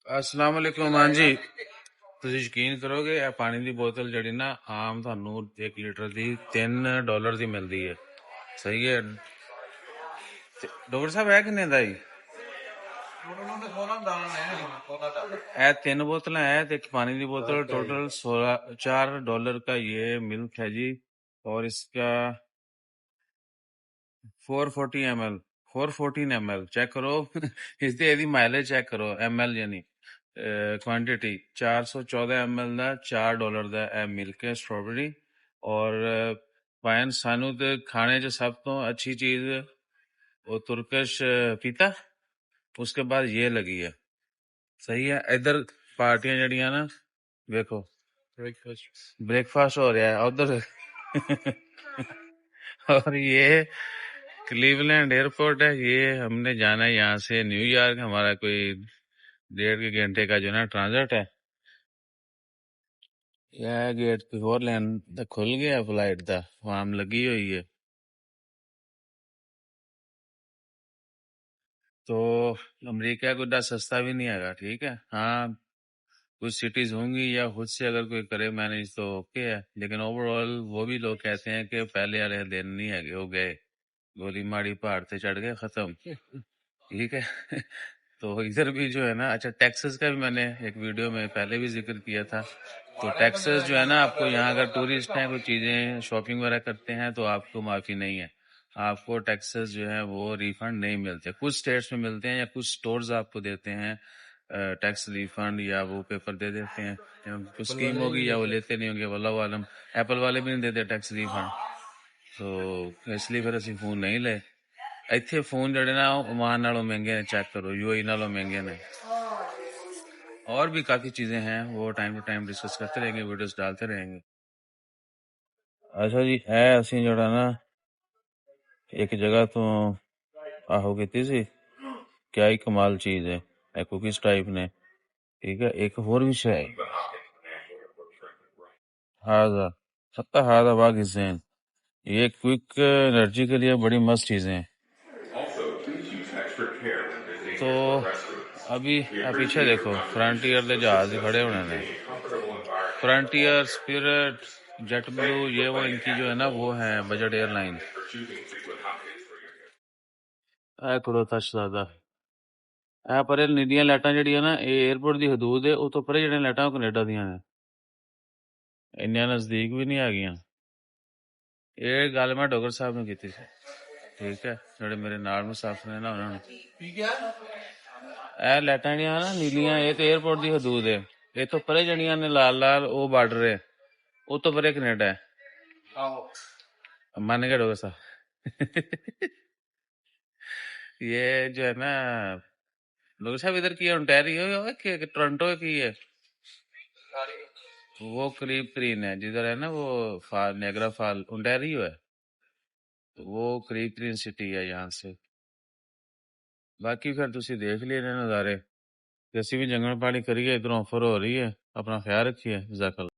अस्सलाम वालेकुम। हाँ जी, ਤੁਸੀਂ ਯਕੀਨ ਕਰੋਗੇ ਇਹ ਪਾਣੀ ਦੀ ਬੋਤਲ ਜਿਹੜੀ ਨਾ ਆਮ ਤੁਹਾਨੂੰ 1 ਲੀਟਰ ਦੀ $3 ਦੀ ਮਿਲਦੀ ਹੈ। ਸਹੀ ਹੈ ਡਾਕਟਰ ਸਾਹਿਬ, ਇਹ ਕਿੰਨੇ ਦਾ ਜੀ? ਇਹ 3 बोतलें हैं तो एक पानी की बोतल, टोटल $4 का ये मिल्क है जी। और इसका 440 ml 414 ml चेक करो। इसकी यदि माइलेज चेक करो, ml यानी क्वांटिटी 414 ml ਦਾ $4 ਦਾ ਇਹ ਮਿਲਕ ਹੈ ਸਟ੍ਰਾਬੇਰੀ। ਔਰ ਪਾਇਨ ਸਾਨੂੰ ਤੇ ਖਾਣੇ 'ਚ ਸਭ ਤੋਂ ਅੱਛੀ ਚੀਜ਼ वो तुर्किश पीता, उसके बाद ये लगी है। सही है। इधर पार्टियां जड़ियां ना, देखो ब्रेकफास्ट हो रहा है उधर। और ये क्लीवलैंड एयरपोर्ट है, ये हमने जाना है यहाँ से न्यूयॉर्क। हमारा कोई 1.5 घंटे का जो ना ट्रांजिट है। यह गेट होर लैन खुल गया फ्लाइट का, फार्म लगी हुई है। तो अमेरिका को इतना सस्ता भी नहीं है, ठीक है। हाँ, कुछ सिटीज होंगी या खुद से अगर कोई करे मैनेज तो ओके है, लेकिन ओवरऑल वो भी लोग कहते हैं कि पहले वाले दिन नहीं है, हो गए गोली मारी पहाड़ से चढ़ गए खत्म। ठीक है। तो इधर भी जो है ना, अच्छा टैक्सेस का भी मैंने एक वीडियो में पहले भी जिक्र किया था। तो टैक्सेस जो है ना, आपको यहाँ अगर टूरिस्ट हैं, कोई चीजें शॉपिंग वगैरह करते हैं तो आपको माफी नहीं है। आपको टैक्सेस जो है वो रिफंड नहीं मिलते। कुछ स्टेट्स में मिलते हैं या कुछ स्टोर्स आपको देते हैं टैक्स रिफंड, या वो पेपर दे देते हैं। कुछ स्कीम होगी या वो लेते नहीं होंगे, वल्लाहु आलम। एप्पल वाले भी नहीं देते टैक्स रिफंड, तो इसलिए फिर ਅਸੀਂ ਫੋਨ ਨਹੀਂ ਲਏ। ਇੱਥੇ ਫੋਨ ਜਿਹੜੇ ਨਾ ओमान नालों महंगे ने, चेक करो, यूएई नालों महंगे ने। और भी काफी चीजें हैं, वो टाइम टू टाइम डिस्कस करते रहेंगे, वीडियोस डालते रहेंगे। अच्छा जी, ਇਹ ਅਸੀਂ ਜਿਹੜਾ ਨਾ ਇੱਕ ਜਗ੍ਹਾ ਤੋਂ ਆਹੋ ਕੀਤੀ ਸੀ, ਕਿਆ ਹੀ ਕਮਾਲ ਚੀਜ਼ ਹੈ ਇਹ ਕੁਕੀਜ਼ टाइप ने। ठीक है, एक और भी है हाजा सत्ता हाजा बाग हिसैन, ये क्विक एनर्जी के लिए बड़ी मस्त चीजें हैं। तो अभी पीछे देखो, फ्रंटियर के जहाज खड़े होने ने, फ्रंटियर, स्पिरिट, जेट ब्लू, ये वो इनकी जो है ना वो है बजट एयरलाइन। खड़ोता शहजादा ਇਹ ਪਰੇ ਨੀਲੀਆਂ ਲਾਈਟਾਂ ਜਿਹੜੀਆਂ ਨਾ, ਇਹ 에어ਪੋਰਟ ਦੀ ਹਦੂਦ ਹੈ। ਉਹ ਤੋਂ ਪਰੇ ਜਿਹੜੀਆਂ ਲਾਈਟਾਂ ਉਹ ਕੈਨੇਡਾ ਦੀਆਂ ਨੇ, ਇੰਨੀਆਂ ਨਜ਼ਦੀਕ ਵੀ ਨਹੀਂ ਹੈਗੀਆਂ। ਇਹ ਗੱਲ ਮੈਂ ਡਾਕਟਰ ਸਾਹਿਬ ਨੂੰ ਕੀਤੀ ਸੀ, ਠੀਕ ਹੈ, ਜਿਹੜੇ ਮੇਰੇ ਨਾਲ ਮੁਸਾਫਰ ਨੇ ਨਾ ਉਹਨਾਂ ਨੂੰ। ਇਹ ਲਾਈਟਾਂ ਜਿਹੜੀਆਂ ਨਾ ਨੀਲੀਆਂ, ਇਹ ਤੇ 에어ਪੋਰਟ ਦੀ ਹਦੂਦ ਹੈ। ਇਹ ਤੋਂ ਪਰੇ ਜਿਹੜੀਆਂ ਨੇ ਲਾਲ ਲਾਲ, ਉਹ ਬਾਰਡਰ ਹੈ, ਉਹ ਤੋਂ ਪਰੇ ਕੈਨੇਡਾ ਹੈ। मान गए डॉक्टर साहब। ये जो है ना डॉक्टर साहब, इधर की ओंटारियो है कि टोरंटो की है? वो करीब करीब है जिधर है ना वो फाल, नेगरा फाल ओंटारियो है, तो वो करीब करीब सिटी है यहाँ से। बाकी फिर तुसी देख लिए नज़ारे। ਅਸੀਂ ਵੀ ਜੰਗਲ ਪਾਣੀ ਕਰੀਏ, ਇਧਰੋਂ ਆਫਰ ਹੋ ਰਹੀ ਹੈ। ਆਪਣਾ ਖਿਆਲ ਰੱਖੀਏ। ਜਜ਼ਾਕੱਲਾ।